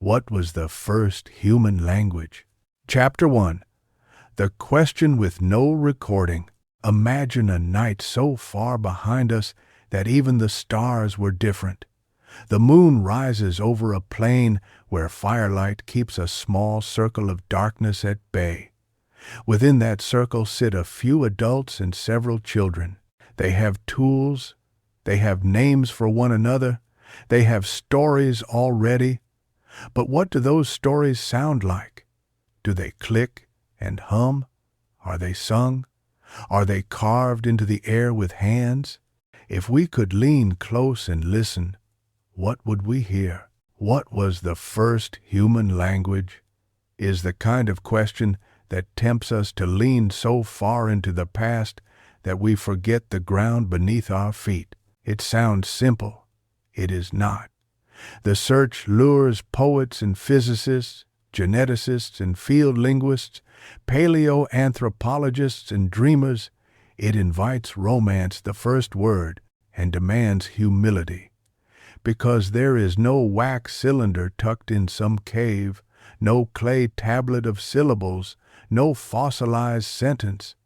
What was the first human language? Chapter 1. The question with no recording. Imagine a night so far behind us that even the stars were different. The moon rises over a plain where firelight keeps a small circle of darkness at bay. Within that circle sit a few adults and several children. They have tools, they have names for one another, they have stories already. But what do those stories sound like? Do they click and hum? Are they sung? Are they carved into the air with hands? If we could lean close and listen, what would we hear? What was the first human language? Is the kind of question that tempts us to lean so far into the past that we forget the ground beneath our feet. It sounds simple. It is not. The search lures poets and physicists, geneticists and field linguists, paleoanthropologists and dreamers. It invites romance, the first word, and demands humility. Because there is no wax cylinder tucked in some cave, no clay tablet of syllables, no fossilized sentence.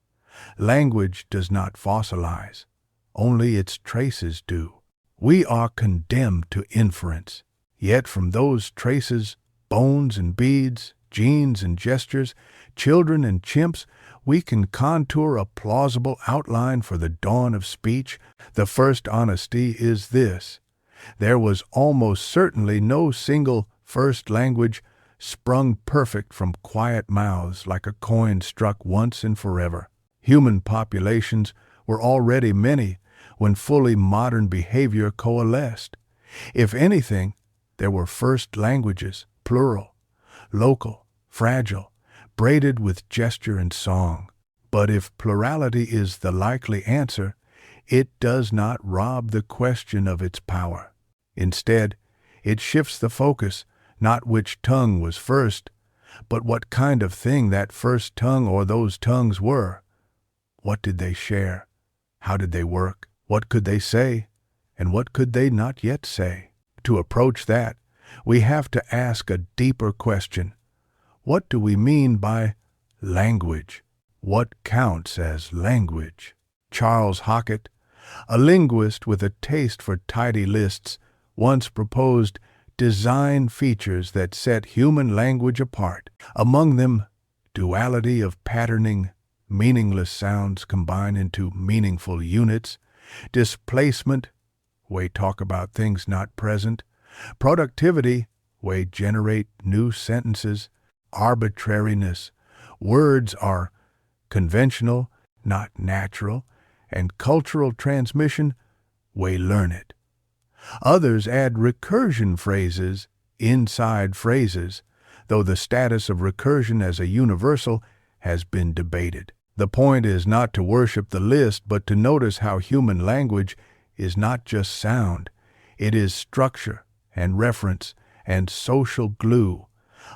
Language does not fossilize. Only its traces do. We are condemned to inference. Yet from those traces, bones and beads, genes and gestures, children and chimps, we can contour a plausible outline for the dawn of speech. The first honesty is this: there was almost certainly no single first language sprung perfect from quiet mouths like a coin struck once and forever. Human populations were already many when fully modern behavior coalesced. If anything, there were first languages, plural, local, fragile, braided with gesture and song. But if plurality is the likely answer, it does not rob the question of its power. Instead, it shifts the focus, not which tongue was first, but what kind of thing that first tongue or those tongues were. What did they share? How did they work? What could they say? And what could they not yet say? To approach that, we have to ask a deeper question. What do we mean by language? What counts as language? Charles Hockett, a linguist with a taste for tidy lists, once proposed design features that set human language apart. Among them, duality of patterning, meaningless sounds combine into meaningful units, displacement, way talk about things not present, productivity, way generate new sentences, arbitrariness, words are conventional, not natural, and cultural transmission, way learn it. Others add recursion phrases, inside phrases, though the status of recursion as a universal has been debated. The point is not to worship the list, but to notice how human language is not just sound. It is structure and reference and social glue,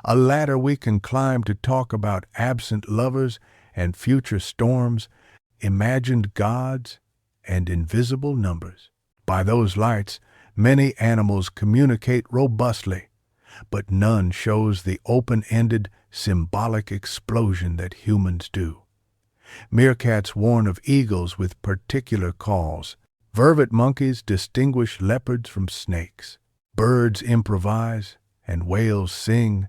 a ladder we can climb to talk about absent lovers and future storms, imagined gods and invisible numbers. By those lights, many animals communicate robustly, but none shows the open-ended, symbolic explosion that humans do. Meerkats warn of eagles with particular calls. Vervet monkeys distinguish leopards from snakes. Birds improvise, and whales sing,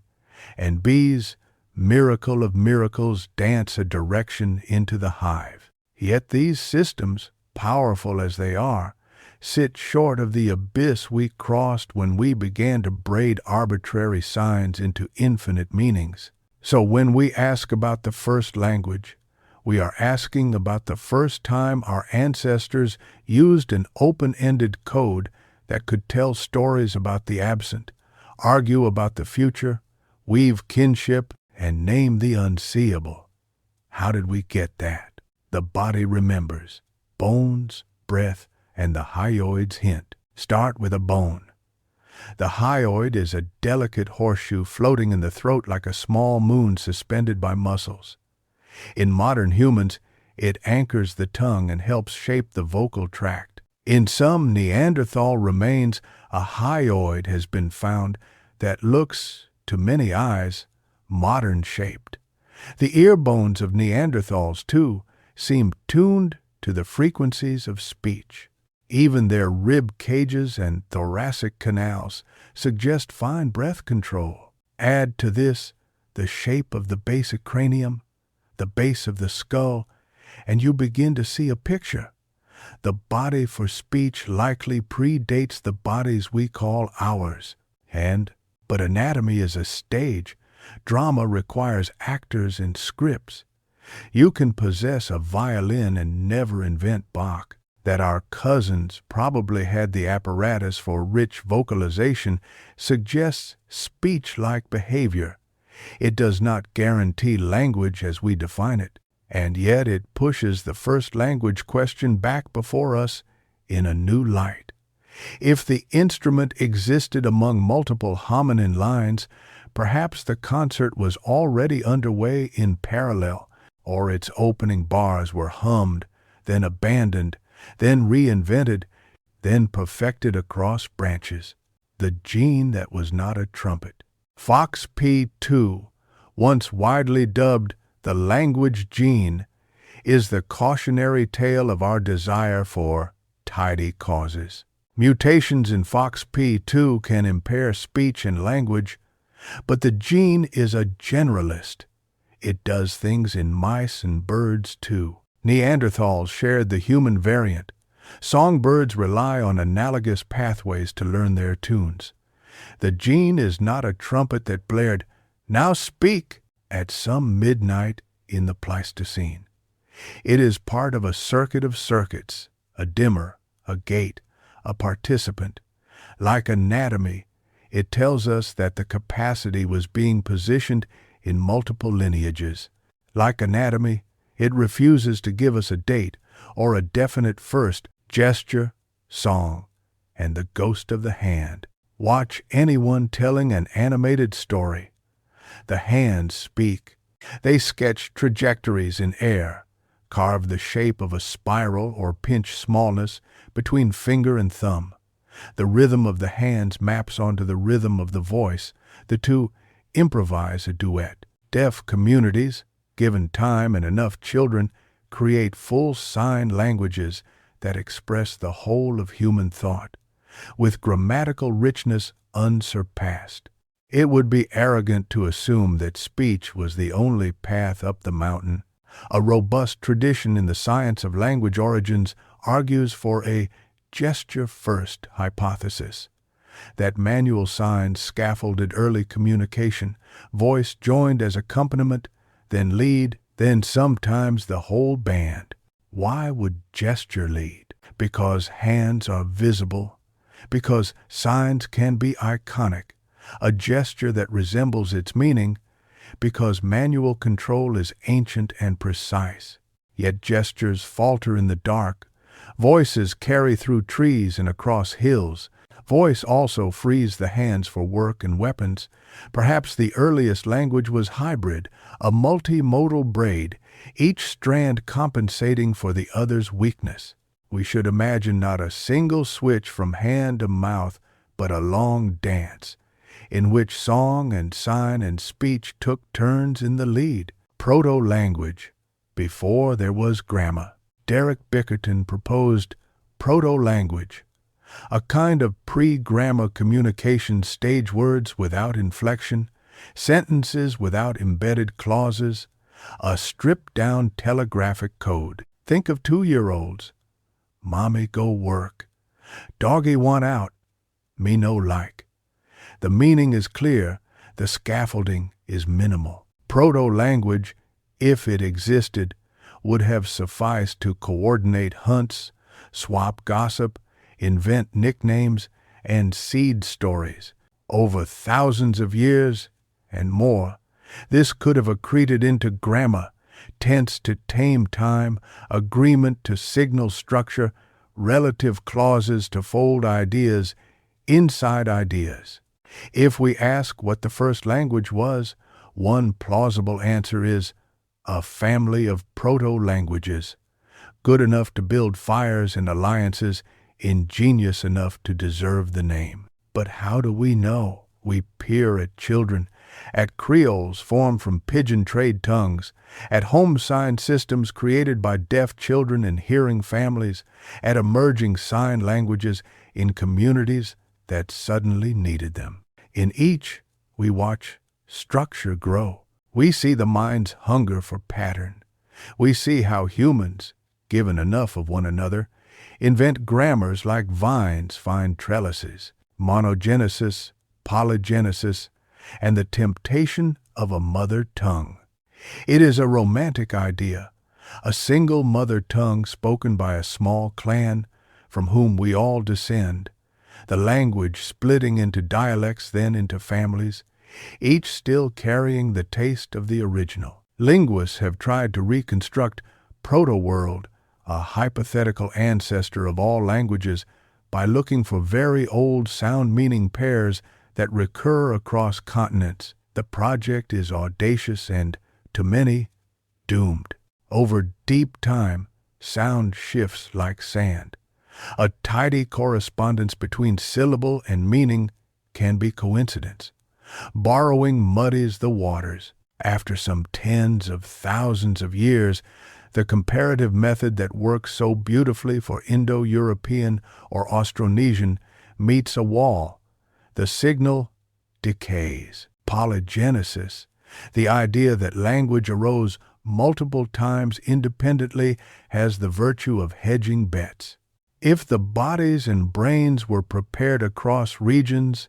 and bees, miracle of miracles, dance a direction into the hive. Yet these systems, powerful as they are, sit short of the abyss we crossed when we began to braid arbitrary signs into infinite meanings. So when we ask about the first language, we are asking about the first time our ancestors used an open-ended code that could tell stories about the absent, argue about the future, weave kinship, and name the unseeable. How did we get that? The body remembers. Bones, breath, and the hyoid's hint. Start with a bone. The hyoid is a delicate horseshoe floating in the throat like a small moon suspended by muscles. In modern humans, it anchors the tongue and helps shape the vocal tract. In some Neanderthal remains, a hyoid has been found that looks, to many eyes, modern-shaped. The ear bones of Neanderthals, too, seem tuned to the frequencies of speech. Even their rib cages and thoracic canals suggest fine breath control. Add to this the shape of the basic cranium, the base of the skull, and you begin to see a picture. The body for speech likely predates the bodies we call ours. But anatomy is a stage. Drama requires actors and scripts. You can possess a violin and never invent Bach. That our cousins probably had the apparatus for rich vocalization suggests speech-like behavior. It does not guarantee language as we define it, and yet it pushes the first language question back before us in a new light. If the instrument existed among multiple hominin lines, perhaps the concert was already underway in parallel, or its opening bars were hummed, then abandoned, then reinvented, then perfected across branches. The gene that was not a trumpet. FOXP2, once widely dubbed the language gene, is the cautionary tale of our desire for tidy causes. Mutations in FOXP2 can impair speech and language, but the gene is a generalist. It does things in mice and birds too. Neanderthals shared the human variant. Songbirds rely on analogous pathways to learn their tunes. The gene is not a trumpet that blared, "Now speak," at some midnight in the Pleistocene. It is part of a circuit of circuits, a dimmer, a gate, a participant. Like anatomy, it tells us that the capacity was being positioned in multiple lineages. Like anatomy, it refuses to give us a date or a definite first. Gesture, song, and the ghost of the hand. Watch anyone telling an animated story. The hands speak. They sketch trajectories in air, carve the shape of a spiral or pinch smallness between finger and thumb. The rhythm of the hands maps onto the rhythm of the voice. The two improvise a duet. Deaf communities, given time and enough children, create full sign languages that express the whole of human thought, with grammatical richness unsurpassed. It would be arrogant to assume that speech was the only path up the mountain. A robust tradition in the science of language origins argues for a gesture-first hypothesis, that manual signs scaffolded early communication, voice joined as accompaniment, then lead, then sometimes the whole band. Why would gesture lead? Because hands are visible, because signs can be iconic, a gesture that resembles its meaning, because manual control is ancient and precise. Yet gestures falter in the dark. Voices carry through trees and across hills. Voice also frees the hands for work and weapons. Perhaps the earliest language was hybrid, a multimodal braid, each strand compensating for the other's weakness. We should imagine not a single switch from hand to mouth, but a long dance, in which song and sign and speech took turns in the lead. Proto-language, before there was grammar. Derek Bickerton proposed proto-language, a kind of pre-grammar communication, stage words without inflection, sentences without embedded clauses, a stripped-down telegraphic code. Think of 2-year-olds. Mommy go work. Doggy want out. Me no like. The meaning is clear. The scaffolding is minimal. Proto-language, if it existed, would have sufficed to coordinate hunts, swap gossip, invent nicknames, and seed stories. Over thousands of years and more, this could have accreted into grammar, tense to tame time, agreement to signal structure, relative clauses to fold ideas inside ideas. If we ask what the first language was, one plausible answer is a family of proto-languages, good enough to build fires and alliances, ingenious enough to deserve the name. But how do we know? We peer at children, at creoles formed from pigeon trade tongues, at home sign systems created by deaf children and hearing families, at emerging sign languages in communities that suddenly needed them. In each, we watch structure grow. We see the mind's hunger for pattern. We see how humans, given enough of one another, invent grammars like vines find trellises, monogenesis, polygenesis, and the temptation of a mother tongue. It is a romantic idea, a single mother tongue spoken by a small clan from whom we all descend, the language splitting into dialects, then into families, each still carrying the taste of the original. Linguists have tried to reconstruct proto-world, a hypothetical ancestor of all languages, by looking for very old sound-meaning pairs that recur across continents. The project is audacious and, to many, doomed. Over deep time, sound shifts like sand. A tidy correspondence between syllable and meaning can be coincidence. Borrowing muddies the waters. After some tens of thousands of years, the comparative method that works so beautifully for Indo-European or Austronesian meets a wall. The signal decays. Polygenesis, the idea that language arose multiple times independently, has the virtue of hedging bets. If the bodies and brains were prepared across regions,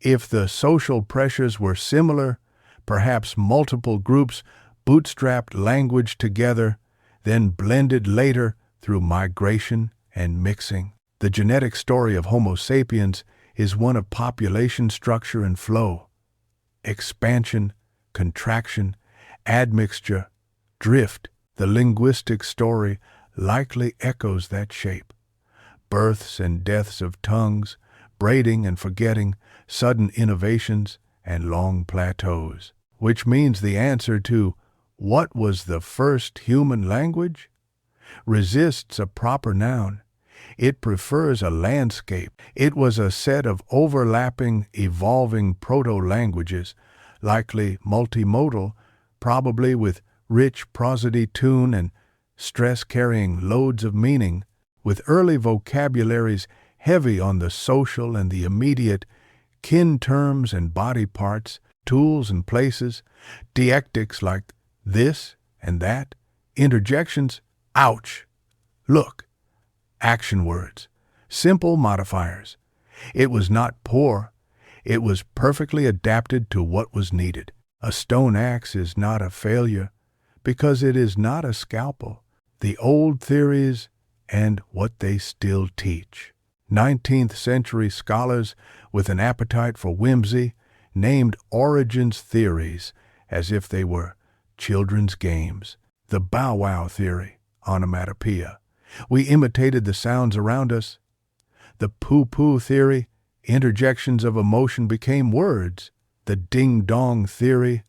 if the social pressures were similar, perhaps multiple groups bootstrapped language together, then blended later through migration and mixing. The genetic story of Homo sapiens is one of population structure and flow, expansion, contraction, admixture, drift. The linguistic story likely echoes that shape. Births and deaths of tongues, braiding and forgetting, sudden innovations, and long plateaus. Which means the answer to what was the first human language resists a proper noun. It prefers a landscape. It was a set of overlapping, evolving proto-languages, likely multimodal, probably with rich prosody tune and stress carrying loads of meaning, with early vocabularies heavy on the social and the immediate, kin terms and body parts, tools and places, deictics like this and that, interjections, ouch, look, action words, simple modifiers. It was not poor. It was perfectly adapted to what was needed. A stone axe is not a failure because it is not a scalpel. The old theories and what they still teach. 19th century scholars with an appetite for whimsy named origins theories as if they were children's games. The bow wow theory, onomatopoeia. We imitated the sounds around us. The poo-poo theory, interjections of emotion became words. The ding-dong theory,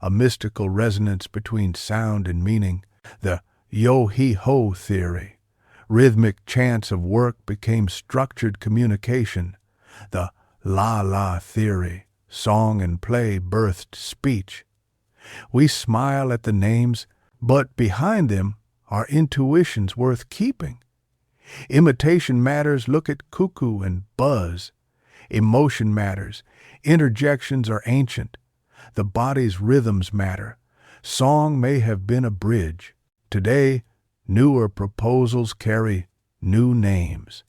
a mystical resonance between sound and meaning. The yo-he-ho theory, rhythmic chants of work became structured communication. The la-la theory, song and play birthed speech. We smile at the names, but behind them are intuitions worth keeping. Imitation matters, look at cuckoo and buzz. Emotion matters, interjections are ancient. The body's rhythms matter. Song may have been a bridge. Today, newer proposals carry new names.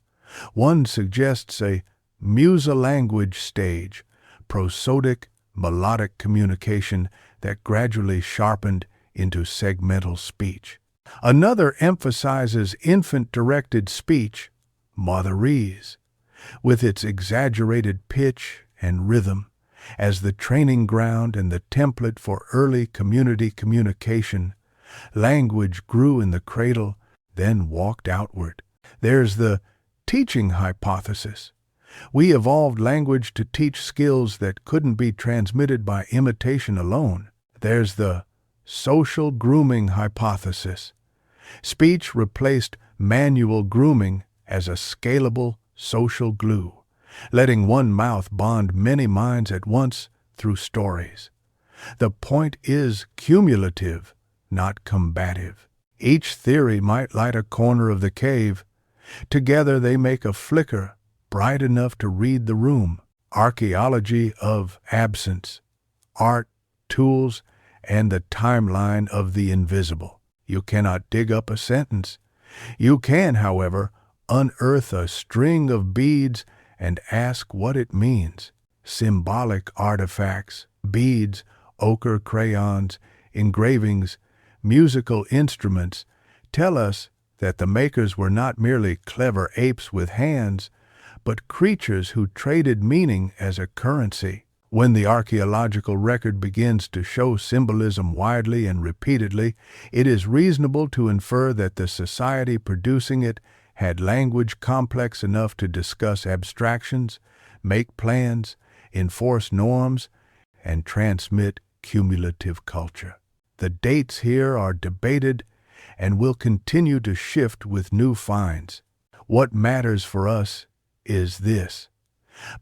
One suggests a musilanguage stage, prosodic, melodic communication that gradually sharpened into segmental speech. Another emphasizes infant-directed speech, motherese, with its exaggerated pitch and rhythm, as the training ground and the template for early community communication. Language grew in the cradle, then walked outward. There's the teaching hypothesis. We evolved language to teach skills that couldn't be transmitted by imitation alone. There's the social grooming hypothesis. Speech replaced manual grooming as a scalable social glue. letting one mouth bond many minds at once through stories. The point is cumulative, not combative. Each theory might light a corner of the cave. Together they make a flicker bright enough to read the room. Archaeology of absence, art, tools, and the timeline of the invisible. You cannot dig up a sentence. You can, however, unearth a string of beads and ask what it means. Symbolic artifacts, beads, ochre crayons, engravings, musical instruments tell us that the makers were not merely clever apes with hands, but creatures who traded meaning as a currency. When the archaeological record begins to show symbolism widely and repeatedly, it is reasonable to infer that the society producing it had language complex enough to discuss abstractions, make plans, enforce norms, and transmit cumulative culture. The dates here are debated and will continue to shift with new finds. What matters for us is this.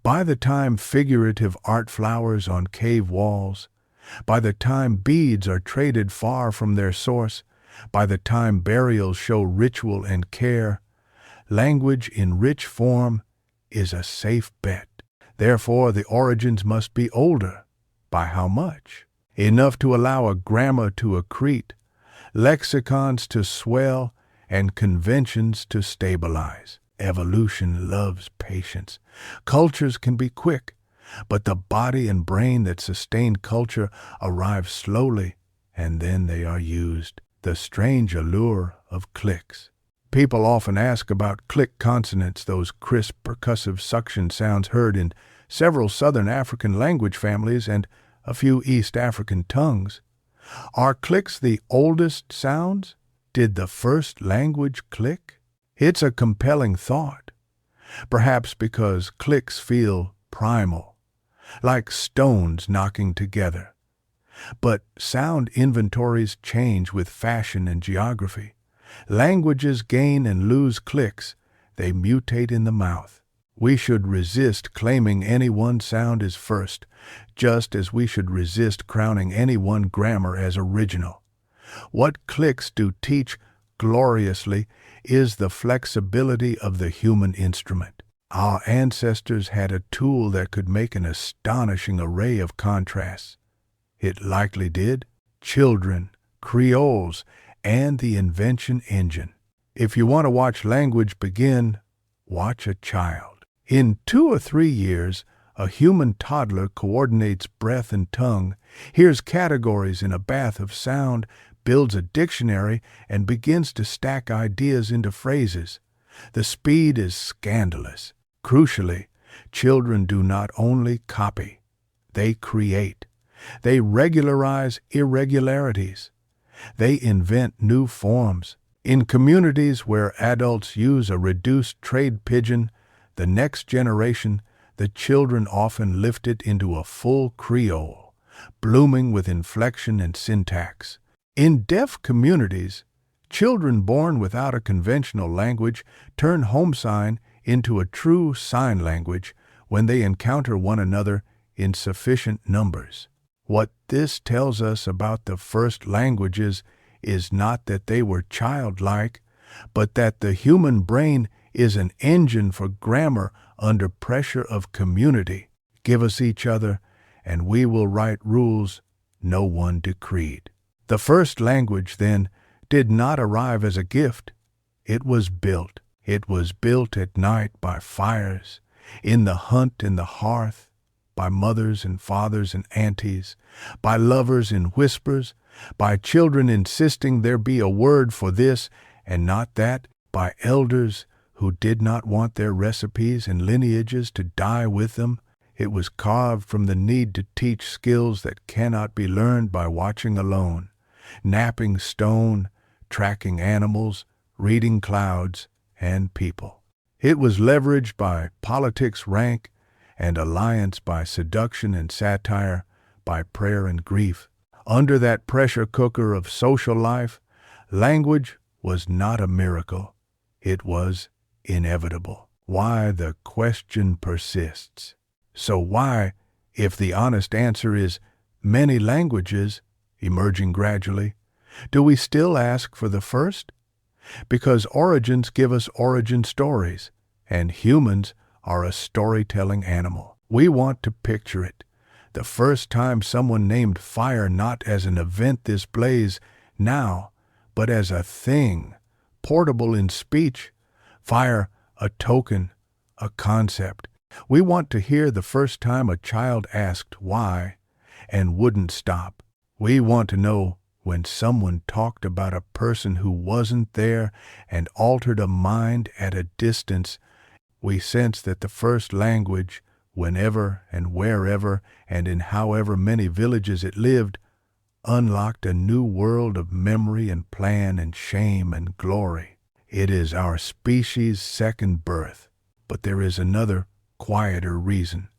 By the time figurative art flowers on cave walls, by the time beads are traded far from their source, by the time burials show ritual and care, language in rich form is a safe bet. Therefore, the origins must be older. By how much? Enough to allow a grammar to accrete, lexicons to swell, and conventions to stabilize. Evolution loves patience. Cultures can be quick, but the body and brain that sustain culture arrive slowly, and then they are used. The strange allure of clicks. People often ask about click consonants, those crisp percussive suction sounds heard in several Southern African language families and a few East African tongues. Are clicks the oldest sounds? Did the first language click? It's a compelling thought, perhaps because clicks feel primal, like stones knocking together. But sound inventories change with fashion and geography. Languages gain and lose clicks. They mutate in the mouth. We should resist claiming any one sound is first, just as we should resist crowning any one grammar as original. What clicks do teach gloriously is the flexibility of the human instrument. Our ancestors had a tool that could make an astonishing array of contrasts. It likely did. Children, creoles, and the invention engine. If you want to watch language begin, watch a child. In 2 or 3 years, a human toddler coordinates breath and tongue, hears categories in a bath of sound, builds a dictionary, and begins to stack ideas into phrases. The speed is scandalous. Crucially, children do not only copy, they create. They regularize irregularities. They invent new forms. In communities where adults use a reduced trade pidgin, the next generation, the children often lift it into a full creole, blooming with inflection and syntax. In deaf communities, children born without a conventional language turn home sign into a true sign language when they encounter one another in sufficient numbers. What this tells us about the first languages is not that they were childlike, but that the human brain is an engine for grammar under pressure of community. Give us each other, and we will write rules no one decreed. The first language, then, did not arrive as a gift. It was built. It was built at night by fires, in the hunt and the hearth, by mothers and fathers and aunties, by lovers in whispers, by children insisting there be a word for this and not that, by elders who did not want their recipes and lineages to die with them. It was carved from the need to teach skills that cannot be learned by watching alone. Napping stone, tracking animals, reading clouds and people. It was leveraged by politics rank and alliance, by seduction and satire, by prayer and grief. Under that pressure cooker of social life, language was not a miracle. It was inevitable. Why the question persists. So why, if the honest answer is many languages emerging gradually, do we still ask for the first? Because origins give us origin stories, and humans are a storytelling animal. We want to picture it. The first time someone named fire not as an event this blaze now, but as a thing, portable in speech. Fire, a token, a concept. We want to hear the first time a child asked why and wouldn't stop. We want to know when someone talked about a person who wasn't there and altered a mind at a distance. We sense that the first language, whenever and wherever and in however many villages it lived, unlocked a new world of memory and plan and shame and glory. It is our species' second birth. But there is another, quieter reason.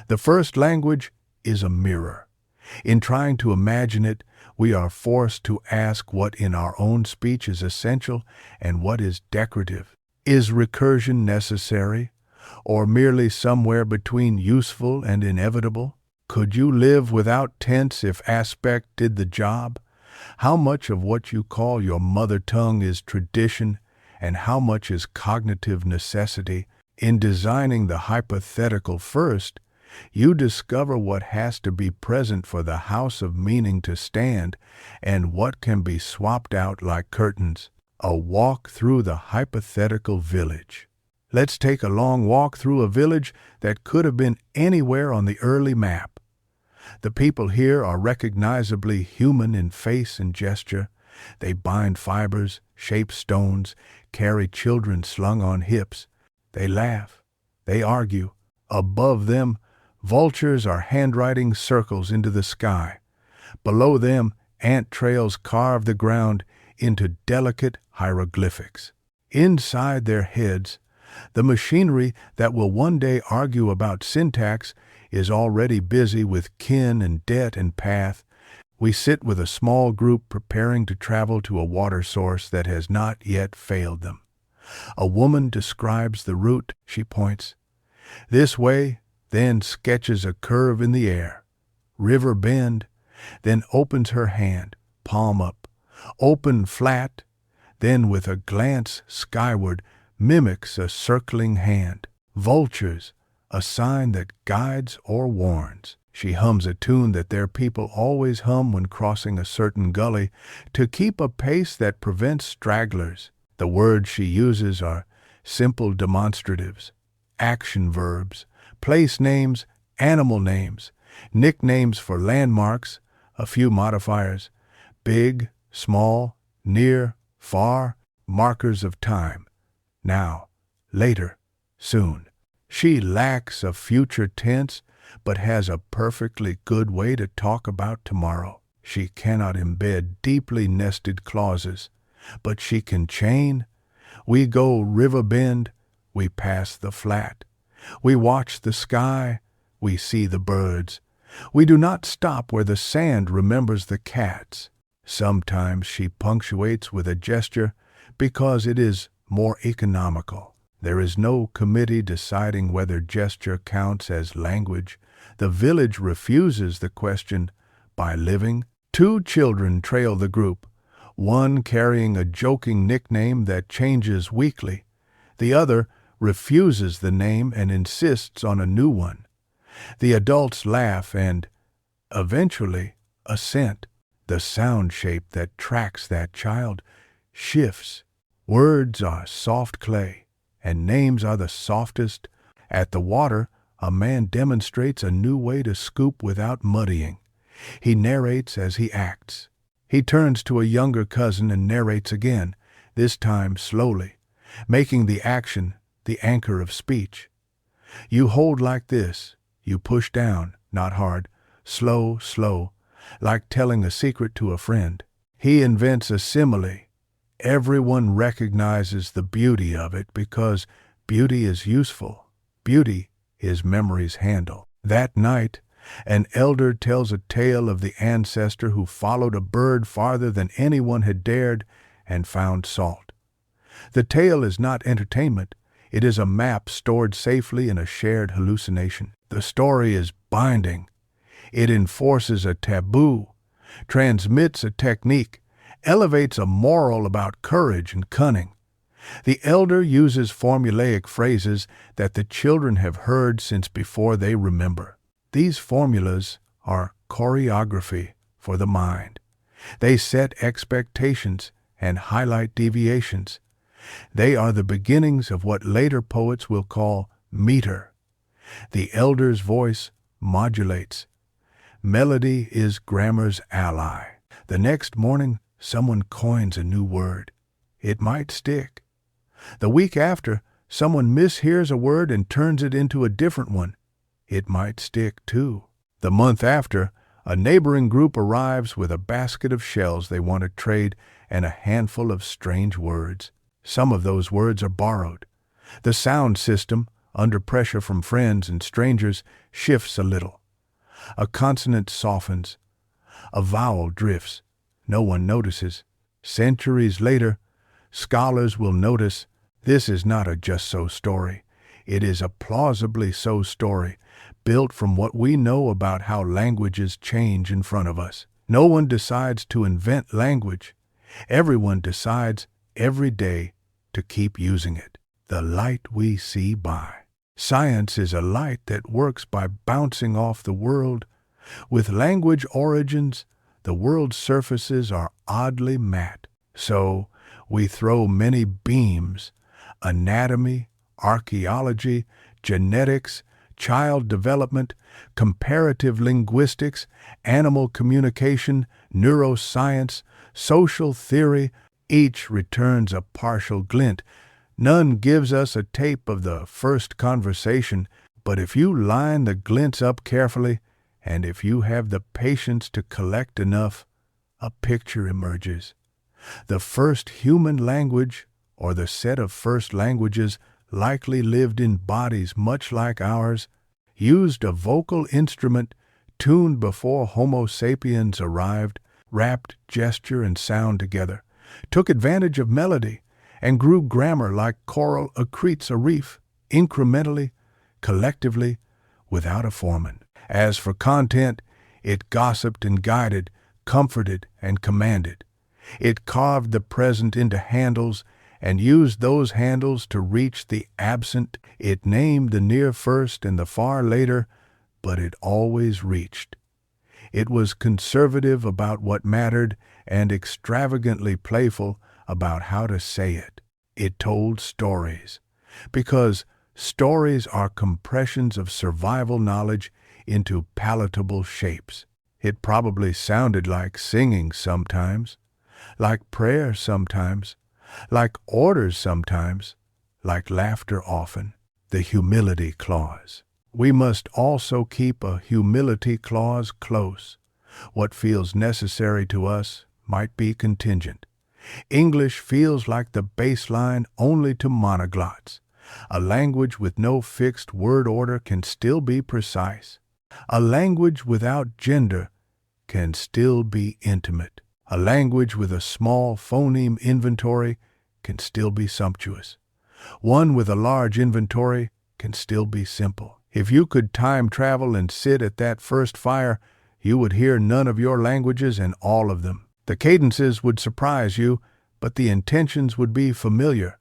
The first language is a mirror. In trying to imagine it, we are forced to ask what in our own speech is essential and what is decorative. Is recursion necessary, or merely somewhere between useful and inevitable? Could you live without tense if aspect did the job? How much of what you call your mother tongue is tradition, and how much is cognitive necessity? In designing the hypothetical first, you discover what has to be present for the house of meaning to stand and what can be swapped out like curtains. A walk through the hypothetical village. Let's take a long walk through a village that could have been anywhere on the early map. The people here are recognizably human in face and gesture. They bind fibers, shape stones, carry children slung on hips. They laugh. They argue. Above them, vultures are handwriting circles into the sky. Below them, ant trails carve the ground into delicate hieroglyphics. Inside their heads, the machinery that will one day argue about syntax is already busy with kin and debt and path. We sit with a small group preparing to travel to a water source that has not yet failed them. A woman describes the route, she points. This way, then sketches a curve in the air. River bend, then opens her hand, palm up. Open flat, then with a glance skyward, mimics a circling hand. Vultures, a sign that guides or warns. She hums a tune that their people always hum when crossing a certain gully to keep a pace that prevents stragglers. The words she uses are simple demonstratives, action verbs, place names, animal names, nicknames for landmarks, a few modifiers, big, small, near, far, markers of time. Now, later, soon. She lacks a future tense, but has a perfectly good way to talk about tomorrow. She cannot embed deeply nested clauses, but she can chain. We go river bend, we pass the flat. We watch the sky, we see the birds. We do not stop where the sand remembers the cats. Sometimes she punctuates with a gesture because it is more economical. There is no committee deciding whether gesture counts as language. The village refuses the question by living. 2 children trail the group, one carrying a joking nickname that changes weekly. The other refuses the name and insists on a new one. The adults laugh and, eventually, assent. The sound shape that tracks that child shifts. Words are soft clay, and names are the softest. At the water, a man demonstrates a new way to scoop without muddying. He narrates as he acts. He turns to a younger cousin and narrates again, this time slowly, making the action the anchor of speech. You hold like this. You push down, not hard, slow, slow, like telling a secret to a friend. He invents a simile. Everyone recognizes the beauty of it because beauty is useful. Beauty is memory's handle. That night, an elder tells a tale of the ancestor who followed a bird farther than anyone had dared and found salt. The tale is not entertainment, It is a map stored safely in a shared hallucination. The story is binding. It enforces a taboo, transmits a technique, elevates a moral about courage and cunning. The elder uses formulaic phrases that the children have heard since before they remember. These formulas are choreography for the mind. They set expectations and highlight deviations. They are the beginnings of what later poets will call meter. The elder's voice modulates. Melody is grammar's ally. The next morning, someone coins a new word. It might stick. The week after, someone mishears a word and turns it into a different one. It might stick too. The month after, a neighboring group arrives with a basket of shells they want to trade and a handful of strange words. Some of those words are borrowed. The sound system, under pressure from friends and strangers, shifts a little. A consonant softens. A vowel drifts. No one notices. Centuries later, scholars will notice this is not a just-so story. It is a plausibly so story, built from what we know about how languages change in front of us. No one decides to invent language. Everyone decides every day to keep using it. The light we see by. Science is a light that works by bouncing off the world. With language origins, the world's surfaces are oddly matte. So, we throw many beams: anatomy, archaeology, genetics, child development, comparative linguistics, animal communication, neuroscience, social theory. Each returns a partial glint. None gives us a tape of the first conversation, but if you line the glints up carefully, and if you have the patience to collect enough, a picture emerges. The first human language, or the set of first languages, likely lived in bodies much like ours, used a vocal instrument tuned before Homo sapiens arrived, wrapped gesture and sound together, took advantage of melody, and grew grammar like coral accretes a reef, incrementally, collectively, without a foreman. As for content, it gossiped and guided, comforted and commanded. It carved the present into handles and used those handles to reach the absent. It named the near first and the far later, but it always reached. It was conservative about what mattered and extravagantly playful about how to say it. It told stories, because stories are compressions of survival knowledge into palatable shapes. It probably sounded like singing sometimes, like prayer sometimes, like orders sometimes, like laughter often. The humility clause. We must also keep a humility clause close. What feels necessary to us might be contingent. English feels like the baseline only to monoglots. A language with no fixed word order can still be precise. A language without gender can still be intimate. A language with a small phoneme inventory can still be sumptuous. One with a large inventory can still be simple. If you could time travel and sit at that first fire, you would hear none of your languages and all of them. The cadences would surprise you, but the intentions would be familiar.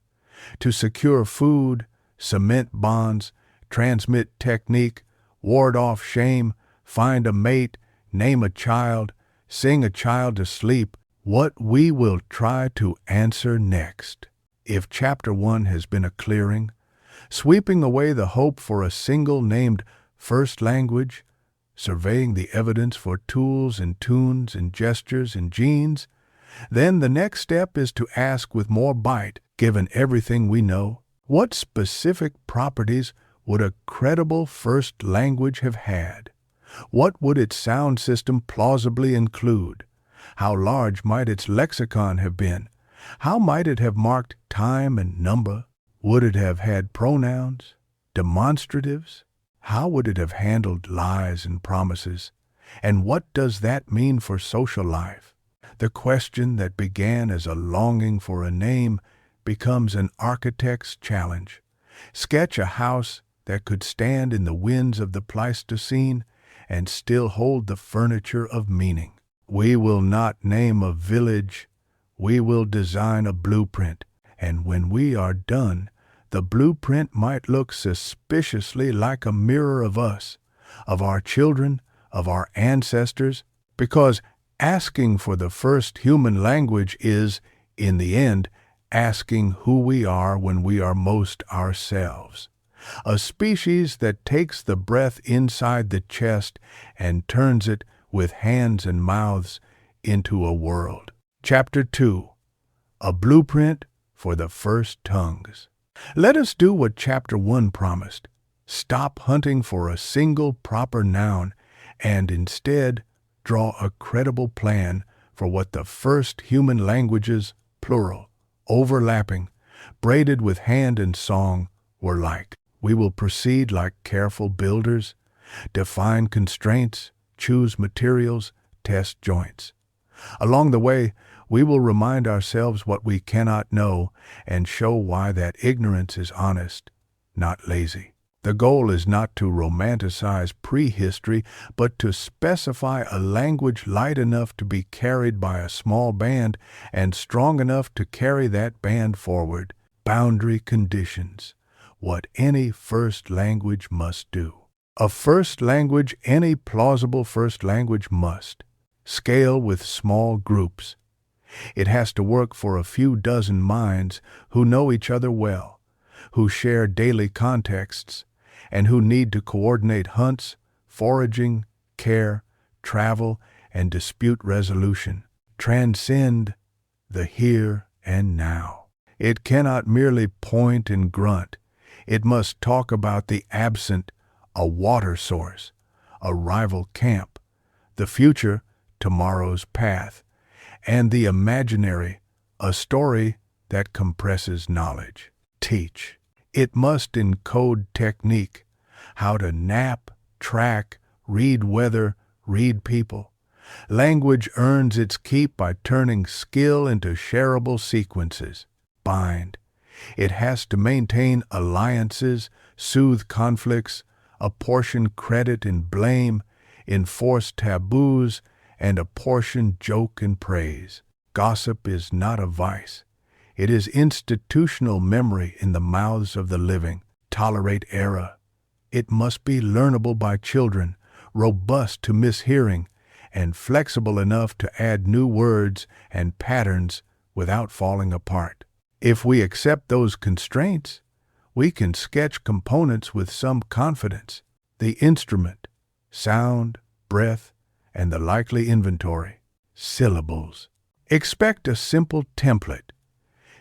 To secure food, cement bonds, transmit technique, ward off shame, find a mate, name a child, sing a child to sleep, what we will try to answer next. If Chapter 1 has been a clearing, sweeping away the hope for a single named first language, surveying the evidence for tools and tunes and gestures and genes, then the next step is to ask with more bite, given everything we know, what specific properties would a credible first language have had? What would its sound system plausibly include? How large might its lexicon have been? How might it have marked time and number? Would it have had pronouns, demonstratives? How would it have handled lies and promises? And what does that mean for social life? The question that began as a longing for a name becomes an architect's challenge. Sketch a house that could stand in the winds of the Pleistocene and still hold the furniture of meaning. We will not name a village, we will design a blueprint, and when we are done, the blueprint might look suspiciously like a mirror of us, of our children, of our ancestors, because asking for the first human language is, in the end, asking who we are when we are most ourselves. A species that takes the breath inside the chest and turns it with hands and mouths into a world. Chapter 2. A Blueprint for the First Tongues. Let us do what Chapter 1 promised. Stop hunting for a single proper noun and instead draw a credible plan for what the first human languages, plural, overlapping, braided with hand and song, were like. We will proceed like careful builders, define constraints, choose materials, test joints. Along the way, we will remind ourselves what we cannot know and show why that ignorance is honest, not lazy. The goal is not to romanticize prehistory, but to specify a language light enough to be carried by a small band and strong enough to carry that band forward. Boundary conditions. What any first language must do. A first language, any plausible first language must scale with small groups. It has to work for a few dozen minds who know each other well, who share daily contexts, and who need to coordinate hunts, foraging, care, travel, and dispute resolution. Transcend the here and now. It cannot merely point and grunt. It must talk about the absent, a water source, a rival camp, the future, tomorrow's path, and the imaginary, a story that compresses knowledge. Teach. It must encode technique, how to nap, track, read weather, read people. Language earns its keep by turning skill into shareable sequences. Bind. It has to maintain alliances, soothe conflicts, apportion credit and blame, enforce taboos, and apportion joke and praise. Gossip is not a vice. It is institutional memory in the mouths of the living. Tolerate error. It must be learnable by children, robust to mishearing, and flexible enough to add new words and patterns without falling apart. If we accept those constraints, we can sketch components with some confidence. The instrument, sound, breath, and the likely inventory. Syllables. Expect a simple template.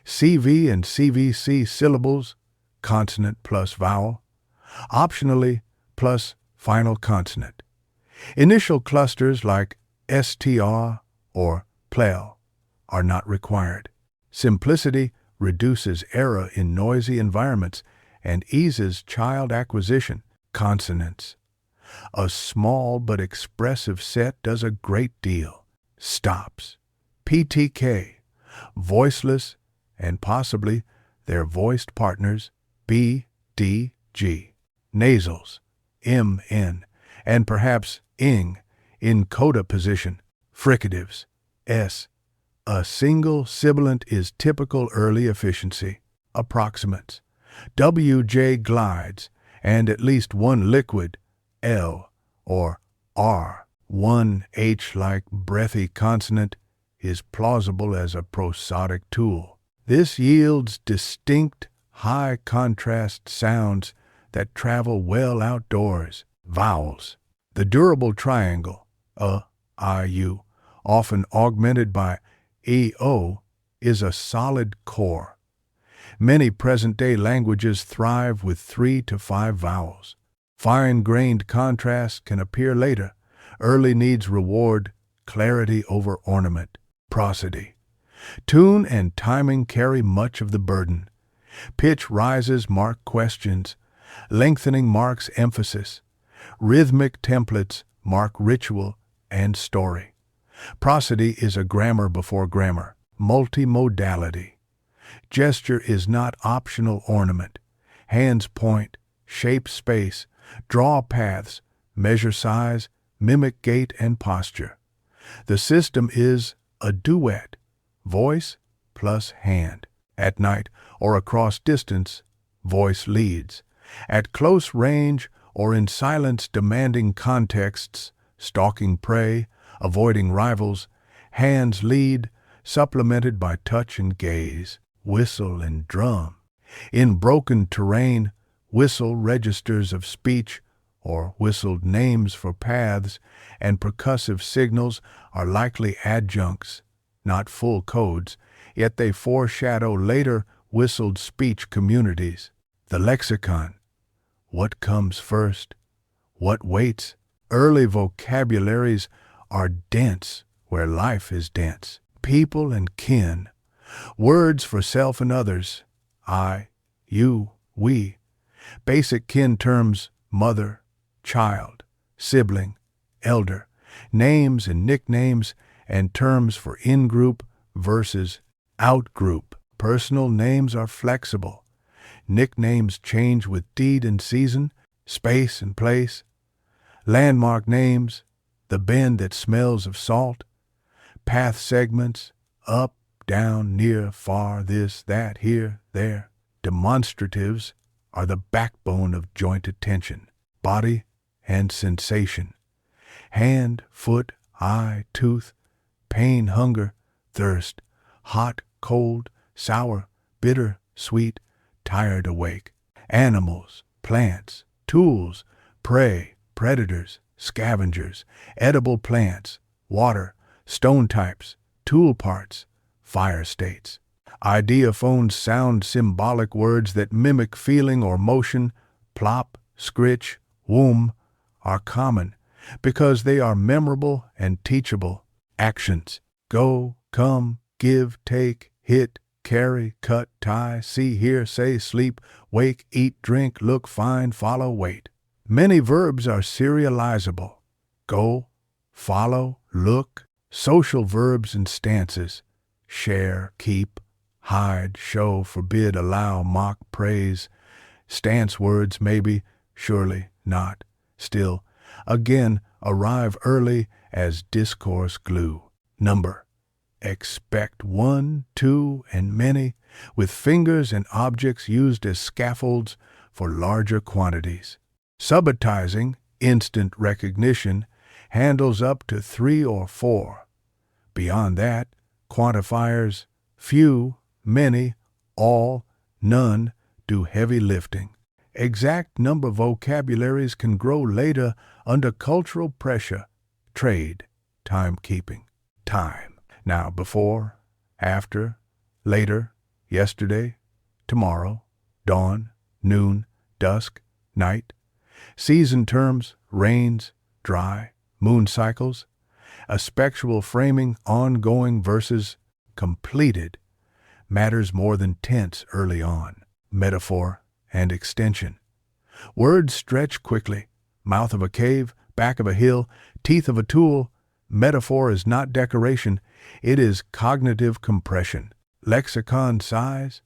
CV and CVC syllables, consonant plus vowel, optionally plus final consonant. Initial clusters like STR or plel are not required. Simplicity reduces error in noisy environments and eases child acquisition. Consonants. A small but expressive set does a great deal. Stops. PTK. Voiceless and possibly their voiced partners, B, D, G. Nasals. M, N, and perhaps ing in coda position. Fricatives. S. A single sibilant is typical early efficiency. Approximates. WJ glides, and at least one liquid, L or R. One H-like breathy consonant is plausible as a prosodic tool. This yields distinct, high-contrast sounds that travel well outdoors. Vowels. The durable triangle, I-U, often augmented by E-O, is a solid core. Many present-day languages thrive with 3 to 5 vowels. Fine-grained contrast can appear later. Early needs reward clarity over ornament. Prosody. Tune and timing carry much of the burden. Pitch rises mark questions. Lengthening marks emphasis. Rhythmic templates mark ritual and story. Prosody is a grammar before grammar. Multimodality. Gesture is not optional ornament. Hands point, shape space, draw paths, measure size, mimic gait and posture. The system is a duet, voice plus hand. At night or across distance, voice leads. At close range or in silence-demanding contexts, stalking prey, avoiding rivals, hands lead, supplemented by touch and gaze, whistle and drum. In broken terrain, whistle registers of speech or whistled names for paths and percussive signals are likely adjuncts, not full codes, yet they foreshadow later whistled speech communities. The lexicon. What comes first? What waits? Early vocabularies are dense where life is dense. People and kin. Words for self and others. I, you, we. Basic kin terms mother, child, sibling, elder. Names and nicknames and terms for in-group versus out-group. Personal names are flexible. Nicknames change with deed and season, space and place. Landmark names, the bend that smells of salt. Path segments, up, down, near, far, this, that, here, there. Demonstratives are the backbone of joint attention, body and sensation. Hand, foot, eye, tooth, pain, hunger, thirst, hot, cold, sour, bitter, sweet, tired, awake. Animals, plants, tools, prey, predators, scavengers, edible plants, water, stone types, tool parts, fire states. Ideophones sound symbolic words that mimic feeling or motion. Plop, scritch, womb are common because they are memorable and teachable. Actions: go, come, give, take, hit, carry, cut, tie, see, hear, say, sleep, wake, eat, drink, look, find, follow, wait. Many verbs are serializable. Go, follow, look. Social verbs and stances: share, keep, hide, show, forbid, allow, mock, praise. Stance words: maybe, surely, not, still. Again, arrive early as discourse glue. Number: expect one, two, and many, with fingers and objects used as scaffolds for larger quantities. Subitizing, instant recognition, handles up to 3 or 4. Beyond that, quantifiers, few, many, all, none, do heavy lifting. Exact number vocabularies can grow later under cultural pressure. Trade, timekeeping, time. Now, before, after, later, yesterday, tomorrow, dawn, noon, dusk, night. Season terms: rains, dry, moon cycles. Aspectual framing: ongoing versus completed. Matters more than tense early on. Metaphor and extension. Words stretch quickly. Mouth of a cave, back of a hill, teeth of a tool. Metaphor is not decoration, it is cognitive compression. Lexicon size: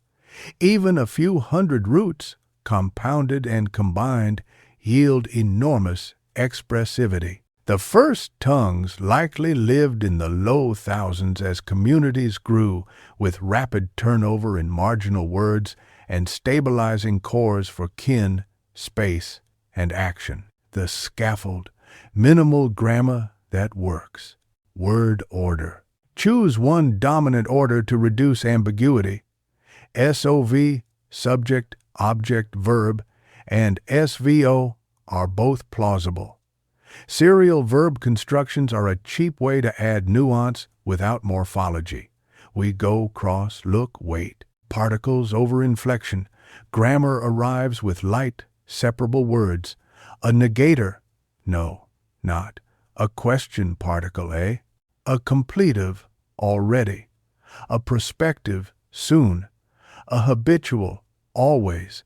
even a few hundred roots, compounded and combined, yield enormous expressivity. The first tongues likely lived in the low thousands as communities grew, with rapid turnover in marginal words and stabilizing cores for kin, space, and action. The scaffold: minimal grammar that works. Word order: choose one dominant order to reduce ambiguity. SOV, subject, object, verb, and SVO are both plausible. Serial verb constructions are a cheap way to add nuance without morphology. We go, cross, look, wait. Particles over inflection. Grammar arrives with light, separable words. A negator: no, not. A question particle, eh? A completive: already. A prospective: soon. A habitual: always.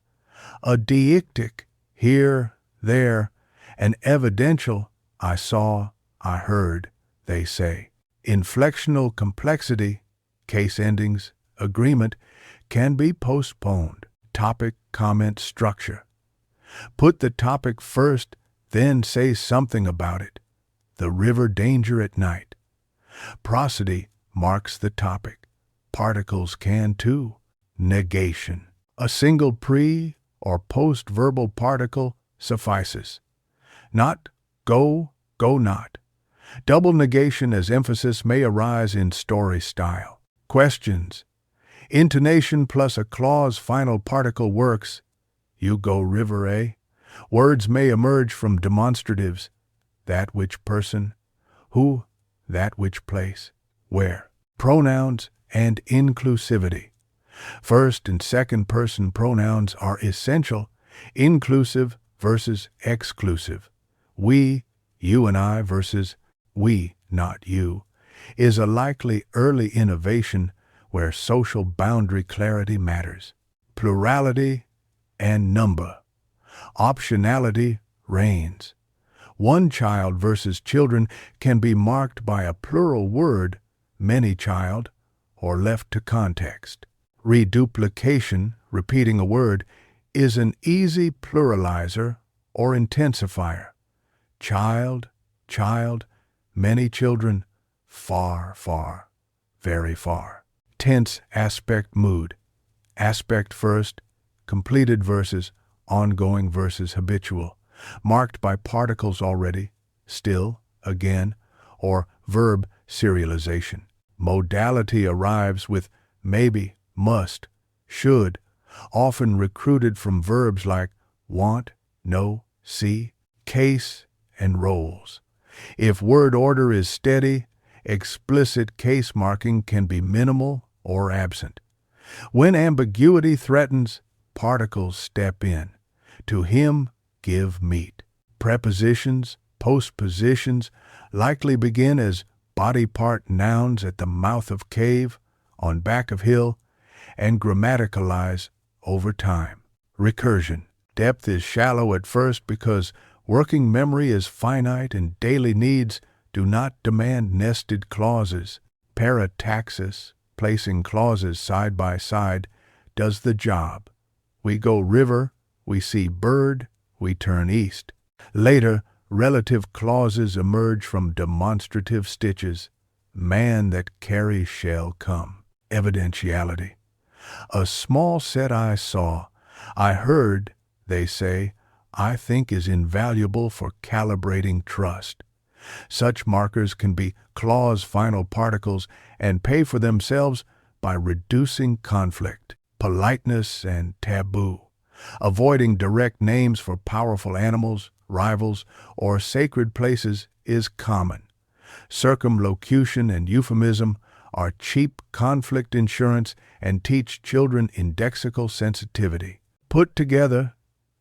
A deictic: here, there. An evidential: I saw, I heard, they say. Inflectional complexity, case endings, agreement, can be postponed. topic, comment, structure. Put the topic first, then say something about it. The river danger at night. Prosody marks the topic. Particles can too. Negation. A single pre- or post-verbal particle suffices. Not, go, go not. Double negation as emphasis may arise in story style. Questions. Intonation plus a clause final particle works. You go river, eh? Words may emerge from demonstratives. That which person. Who, that which place. Where. Pronouns and inclusivity. First and second person pronouns are essential. Inclusive versus exclusive. We, you and I versus we, not you, is a likely early innovation where social boundary clarity matters. Plurality and number. Optionality reigns. One child versus children can be marked by a plural word, many child, or left to context. Reduplication, repeating a word, is an easy pluralizer or intensifier. Child, child, many children, far, far, very far. Tense, aspect, mood. Aspect first, completed versus ongoing versus habitual, marked by particles already, still, again, or verb serialization. Modality arrives with maybe, must, should, often recruited from verbs like want, know, see, case, and roles. If word order is steady, explicit case marking can be minimal or absent. When ambiguity threatens, particles step in. To him, give meat. Prepositions, postpositions likely begin as body part nouns at the mouth of cave, on back of hill, and grammaticalize over time. Recursion. Depth is shallow at first because working memory is finite and daily needs do not demand nested clauses. Parataxis, placing clauses side by side, does the job. We go river, we see bird, we turn east. Later, relative clauses emerge from demonstrative stitches. Man that carries shall come. Evidentiality. A small set I saw, I heard, they say, I think is invaluable for calibrating trust. Such markers can be clause final particles and pay for themselves by reducing conflict. Politeness and taboo. Avoiding direct names for powerful animals, rivals, or sacred places is common. Circumlocution and euphemism are cheap conflict insurance and teach children indexical sensitivity. Put together,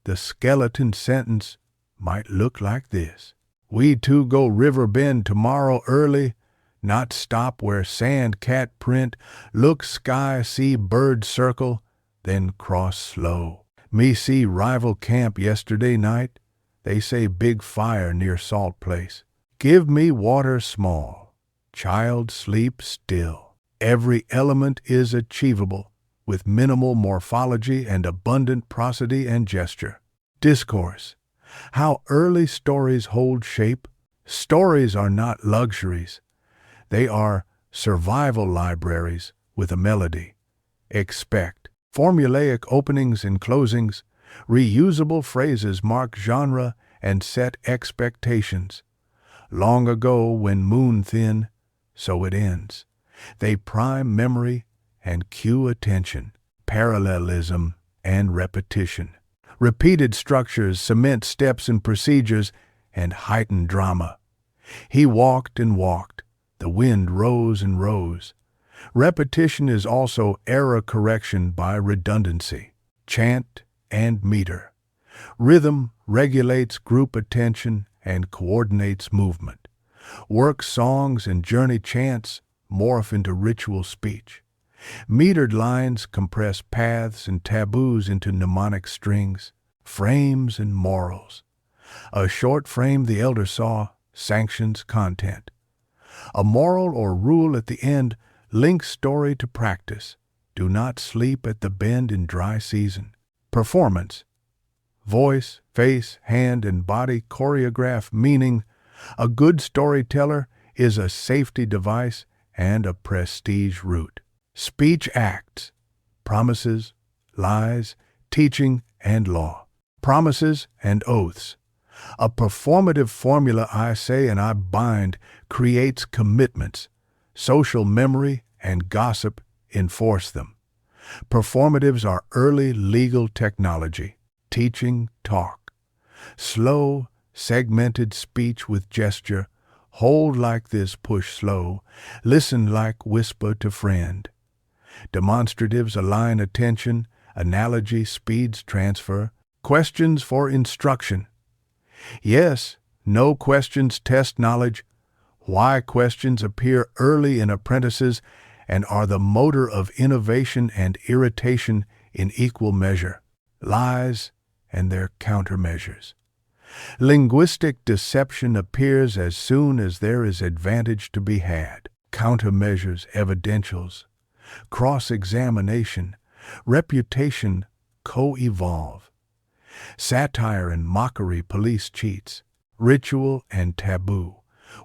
the skeleton sentence might look like this. We two go river bend tomorrow early, not stop where sand cat print, look sky see bird circle, then cross slow. Me see rival camp yesterday night, they say big fire near salt place. Give me water small, child sleep still. Every element is achievable with minimal morphology and abundant prosody and gesture. Discourse. How early stories hold shape. Stories are not luxuries. They are survival libraries with a melody. Expect. Formulaic openings and closings, reusable phrases mark genre and set expectations. Long ago when moon thin, so it ends. They prime memory and cue attention. Parallelism and repetition. Repeated structures cement steps and procedures and heighten drama. He walked and walked. The wind rose and rose. Repetition is also error correction by redundancy. Chant and meter. Rhythm regulates group attention and coordinates movement. Work songs and journey chants morph into ritual speech. Metered lines compress paths and taboos into mnemonic strings, frames and morals. A short frame the elder saw sanctions content. A moral or rule at the end links story to practice. Do not sleep at the bend in dry season. Performance. Voice, face, hand, and body choreograph, meaning a good storyteller is a safety device and a prestige route. Speech acts. Promises, lies, teaching, and law. Promises and oaths. A performative formula, I say and I bind, creates commitments. Social memory and gossip enforce them. Performatives are early legal technology. Teaching talk. Slow, segmented speech with gesture. Hold like this, push slow. Listen like whisper to friend. Demonstratives align attention. Analogy speeds transfer. Questions for instruction. Yes, no questions test knowledge. Why questions appear early in apprentices and are the motor of innovation and irritation in equal measure. Lies and their countermeasures. Linguistic deception appears as soon as there is advantage to be had. Countermeasures, evidentials, cross-examination, reputation co-evolve. Satire and mockery police cheats. Ritual and taboo.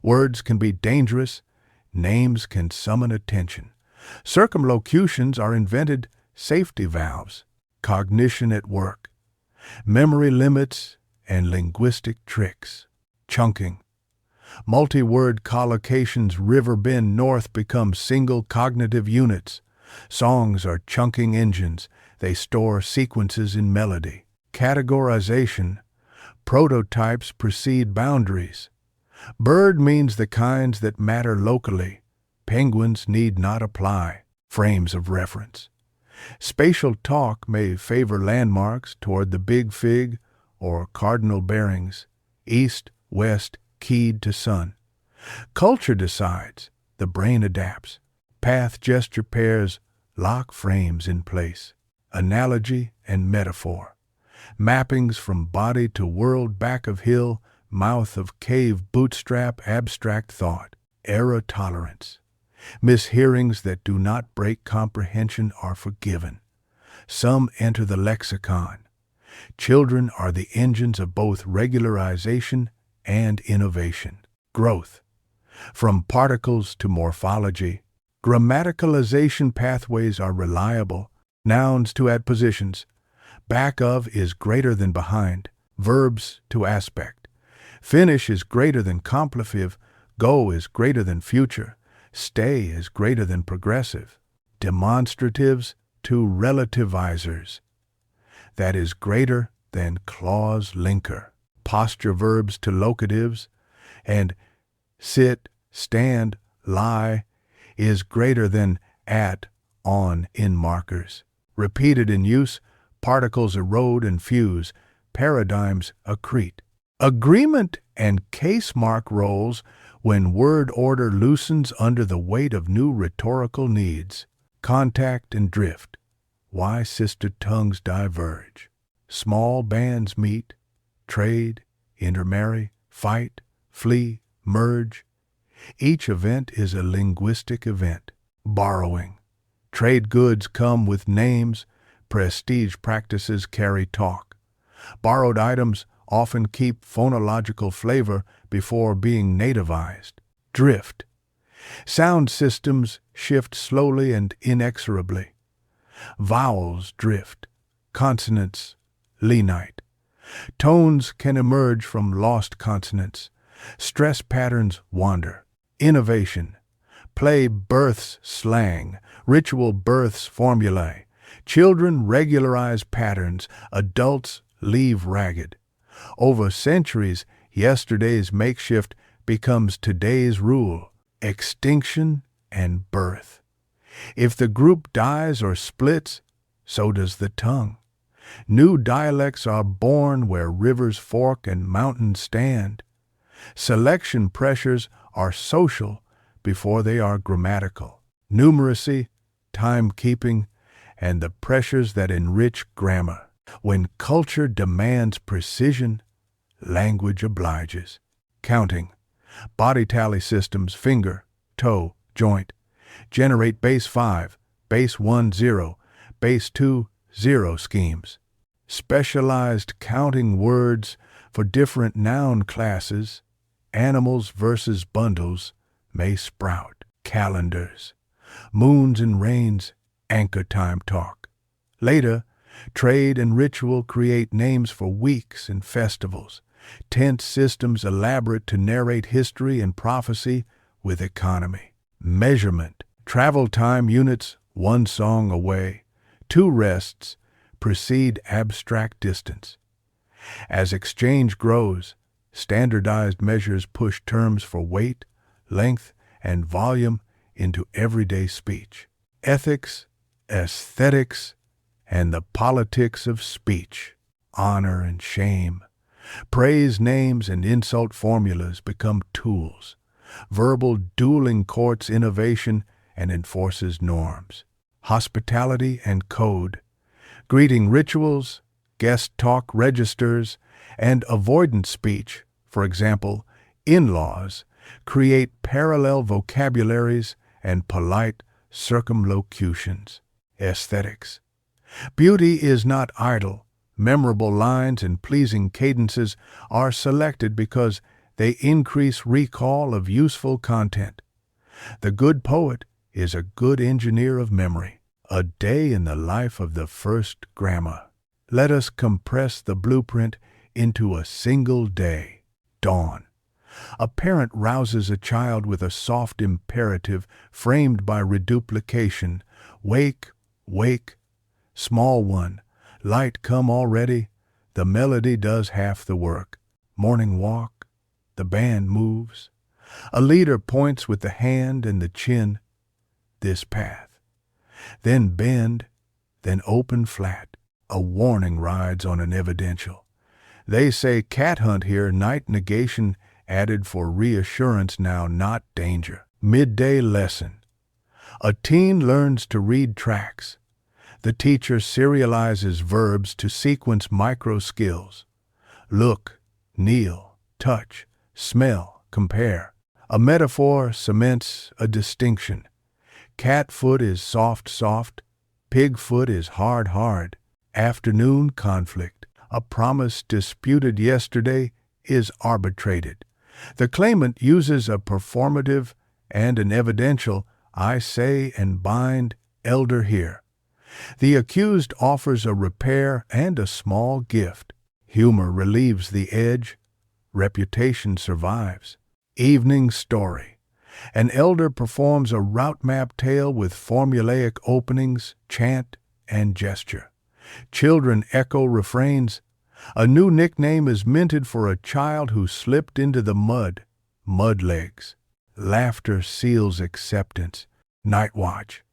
Words can be dangerous. Names can summon attention. Circumlocutions are invented. Safety valves. Cognition at work. Memory limits and linguistic tricks. Chunking. Multi-word collocations river bend north become single cognitive units. Songs are chunking engines. They store sequences in melody. Categorization. Prototypes precede boundaries. Bird means the kinds that matter locally. Penguins need not apply. Frames of reference. Spatial talk may favor landmarks toward the big fig or cardinal bearings, east, west, keyed to sun. Culture decides, the brain adapts. Path gesture pairs lock frames in place. Analogy and metaphor. Mappings from body to world, back of hill, mouth of cave, bootstrap, abstract thought. Error tolerance. Mishearings that do not break comprehension are forgiven. Some enter the lexicon. Children are the engines of both regularization and innovation. Growth. From particles to morphology, grammaticalization pathways are reliable. Nouns to adpositions. Back of is greater than behind. Verbs to aspect. Finish is greater than completive. Go is greater than future. Stay is greater than progressive. Demonstratives to relativizers. That is greater than clause linker. Posture verbs to locatives. And sit, stand, lie is greater than at, on in markers. Repeated in use, particles erode and fuse. Paradigms accrete. Agreement and case mark roles when word order loosens under the weight of new rhetorical needs. Contact and drift. Why sister tongues diverge. Small bands meet, trade, intermarry, fight, flee, merge. Each event is a linguistic event. Borrowing. Trade goods come with names. Prestige practices carry talk. Borrowed items often keep phonological flavor before being nativized. Drift. Sound systems shift slowly and inexorably. Vowels drift. Consonants lenite. Tones can emerge from lost consonants. Stress patterns wander. Innovation. Play births slang. Ritual births formulae. Children regularize patterns. Adults leave ragged. Over centuries, yesterday's makeshift becomes today's rule. Extinction and birth. If the group dies or splits, so does the tongue. New dialects are born where rivers fork and mountains stand. Selection pressures are social before they are grammatical. Numeracy, timekeeping, and the pressures that enrich grammar. When culture demands precision, language obliges. Counting. Body tally systems, finger, toe, joint. Generate base 5, base 1, 0, base 2, 0 schemes. Specialized counting words for different noun classes, animals versus bundles, may sprout. Calendars, moons and rains, anchor time talk. Later, trade and ritual create names for weeks and festivals. Tense systems elaborate to narrate history and prophecy with economy. Measurement, travel time units, one song away. Two rests precede abstract distance. As exchange grows, standardized measures push terms for weight, length, and volume into everyday speech. Ethics, aesthetics, and the politics of speech. Honor and shame. Praise names and insult formulas become tools. Verbal dueling courts innovation and enforces norms. Hospitality and code. Greeting rituals, guest talk registers, and avoidance speech, for example, in-laws, create parallel vocabularies and polite circumlocutions. Aesthetics. Beauty is not idle. Memorable lines and pleasing cadences are selected because they increase recall of useful content. The good poet is a good engineer of memory. A day in the life of the first grammar. Let us compress the blueprint into a single day. Dawn. A parent rouses a child with a soft imperative framed by reduplication. Wake, wake, small one, light come already. The melody does half the work. Morning walk. The band moves. A leader points with the hand and the chin. This path. Then bend, then open flat. A warning rides on an evidential. They say cat hunt here, night negation added for reassurance now, not danger. Midday lesson. A teen learns to read tracks. The teacher serializes verbs to sequence micro skills. Look, kneel, touch, smell, compare. A metaphor cements a distinction. Cat foot is soft, soft. Pig foot is hard, hard. Afternoon conflict. A promise disputed yesterday is arbitrated. The claimant uses a performative and an evidential I say and bind, elder here. The accused offers a repair and a small gift. Humor relieves the edge. Reputation survives. Evening story. An elder performs a route map tale with formulaic openings, chant, and gesture. Children echo refrains. A new nickname is minted for a child who slipped into the mud. Mud legs. Laughter seals acceptance. Night watch.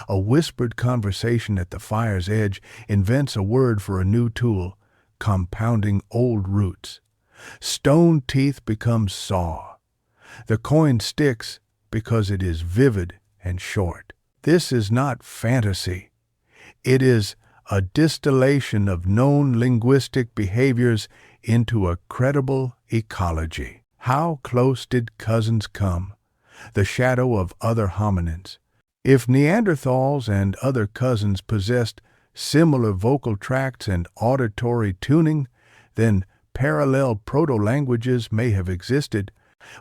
A whispered conversation at the fire's edge invents a word for a new tool, compounding old roots. Stone teeth become saw. The coin sticks because it is vivid and short. This is not fantasy. It is a distillation of known linguistic behaviors into a credible ecology. How close did cousins come? The shadow of other hominins. If Neanderthals and other cousins possessed similar vocal tracts and auditory tuning, then parallel proto-languages may have existed.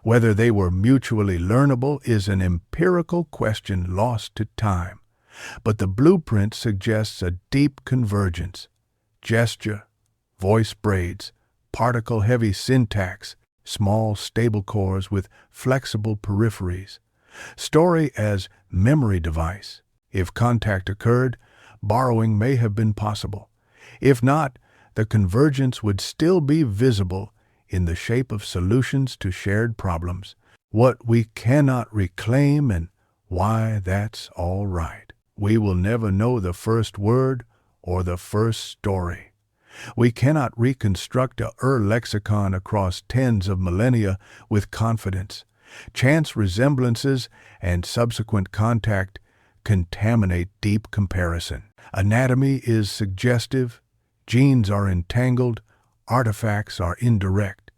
Whether they were mutually learnable is an empirical question lost to time. But the blueprint suggests a deep convergence. Gesture, voice braids, particle-heavy syntax, small stable cores with flexible peripheries. Story as memory device. If contact occurred, borrowing may have been possible. If not, the convergence would still be visible in the shape of solutions to shared problems. What we cannot reclaim and why that's all right. We will never know the first word or the first story. We cannot reconstruct a lexicon across tens of millennia with confidence. Chance resemblances and subsequent contact contaminate deep comparison. Anatomy is suggestive, genes are entangled, artifacts are indirect.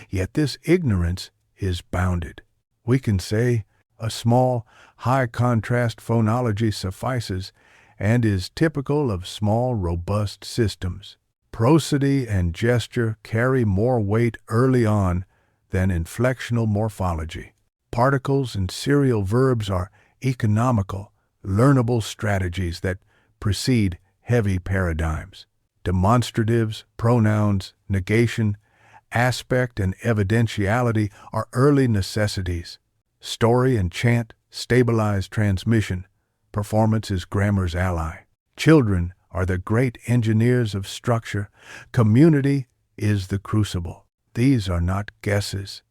Yet this ignorance is bounded. We can say a small, high-contrast phonology suffices and is typical of small, robust systems. Prosody and gesture carry more weight early on than inflectional morphology. Particles and serial verbs are economical, learnable strategies that precede heavy paradigms. Demonstratives, pronouns, negation, aspect, and evidentiality are early necessities. Story and chant stabilize transmission. Performance is grammar's ally. Children are the great engineers of structure. Community is the crucible. These are not guesses.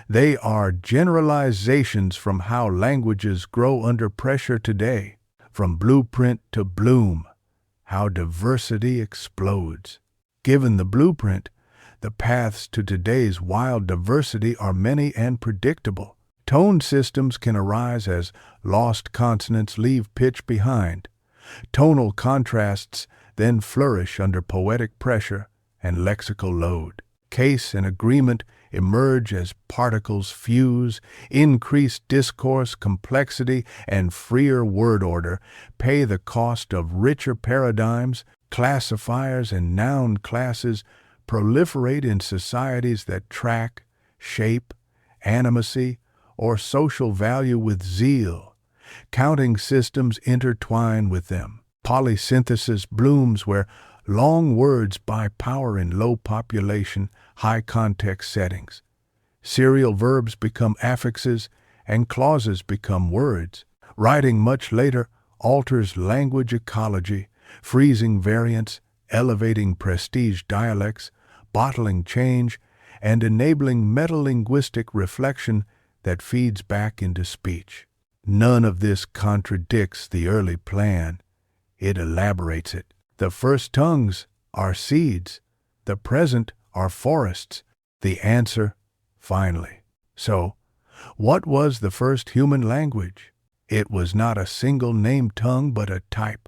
They are generalizations from how languages grow under pressure today. From blueprint to bloom, how diversity explodes. Given the blueprint, the paths to today's wild diversity are many and predictable. Tone systems can arise as lost consonants leave pitch behind. Tonal contrasts then flourish under poetic pressure and lexical load. Case and agreement emerge as particles fuse. Increased discourse complexity and freer word order pay the cost of richer paradigms. Classifiers and noun classes proliferate in societies that track, shape, animacy, or social value with zeal. Counting systems intertwine with them. Polysynthesis blooms where long words buy power in low population, high context settings. Serial verbs become affixes and clauses become words. Writing much later alters language ecology, freezing variants, elevating prestige dialects, bottling change, and enabling metalinguistic reflection that feeds back into speech. None of this contradicts the early plan. It elaborates it. The first tongues are seeds. The present are forests. The answer, finally. So, what was the first human language? It was not a single named tongue, but a type.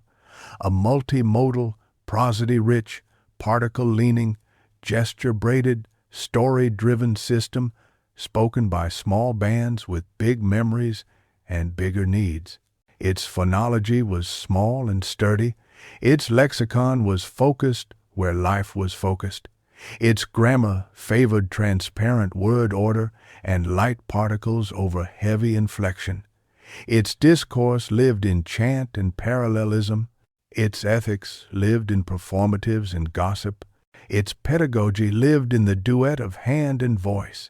A multimodal, prosody-rich, particle-leaning, gesture-braided, story-driven system spoken by small bands with big memories and bigger needs. Its phonology was small and sturdy. Its lexicon was focused where life was focused. Its grammar favored transparent word order and light particles over heavy inflection. Its discourse lived in chant and parallelism. Its ethics lived in performatives and gossip. Its pedagogy lived in the duet of hand and voice.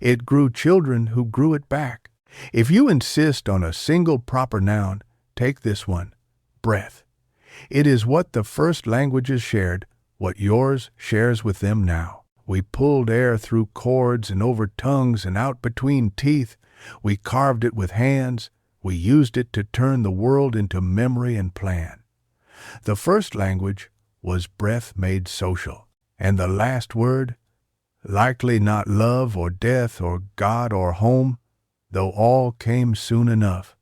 It grew children who grew it back. If you insist on a single proper noun, take this one, breath. It is what the first languages shared, what yours shares with them now. We pulled air through chords and over tongues and out between teeth. We carved it with hands. We used it to turn the world into memory and plan. The first language was breath made social. And the last word, likely not love or death or God or home, though all came soon enough.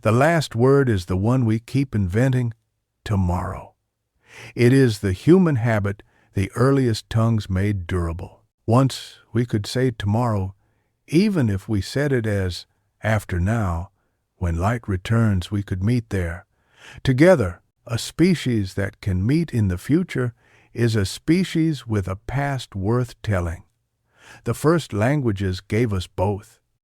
The last word is the one we keep inventing, tomorrow. It is the human habit the earliest tongues made durable. Once we could say tomorrow, even if we said it as after now. When light returns, we could meet there. Together, a species that can meet in the future is a species with a past worth telling. The first languages gave us both.